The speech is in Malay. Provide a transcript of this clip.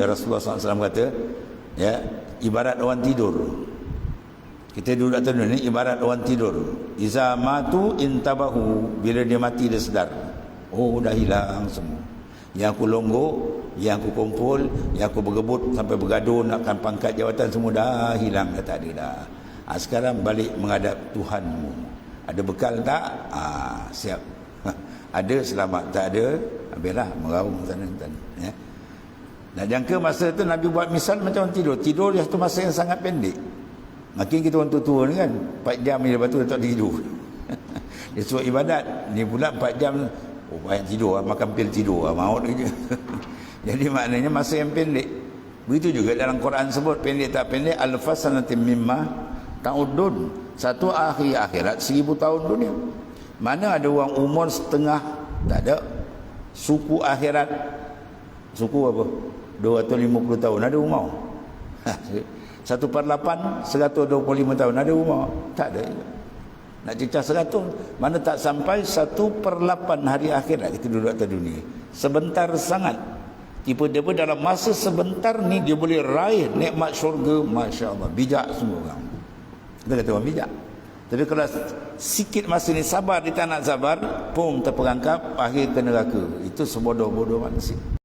dunia, Rasulullah SAW kata, ya, ibarat orang tidur. Kita duduk atas dunia ni ibarat orang tidur. Iza matu intabahu, bila dia mati dia sedar. Oh, dah hilang semua. Yang aku longgok, yang aku kumpul, yang aku bergebut sampai bergaduh nakkan pangkat jawatan, semua dah hilang, dah tak ada dah. Sekarang balik menghadap Tuhanmu. Ada bekal tak? Siap. Ada, selamat. Tak ada, habislah meraung sana. Ya. Dan jangka masa tu Nabi buat misal macam orang tidur. Tidur dia satu masa yang sangat pendek. Makin kita orang tua-tua ni kan 4 jam ni, lepas tu dia tak tidur. Dia suruh ibadat, ni pula 4 jam. Oh, banyak tidur, makan pil tidur, maut je. Jadi maknanya masa yang pendek. Begitu juga dalam Quran sebut, pendek tak pendek, alfasanatim mimma ta'udun. Satu akhir akhirat 1000 tahun dunia. Mana ada orang umur setengah, tak ada. Suku akhirat, suku apa? 250 tahun ada umur. 1/8 125 tahun ada umur. Tak ada. Nak cecah 100, mana tak sampai 1/8 hari akhirat kita duduk atas dunia. Sebentar sangat. Tiba-tiba dalam masa sebentar ni dia boleh raih nikmat syurga. Masya Allah, bijak semua orang. Kita kata orang bijak. Tapi kalau sikit masa ni sabar, dia tak nak sabar, pum terperangkap, akhir ke neraka. Itu sebodoh-bodoh manusia.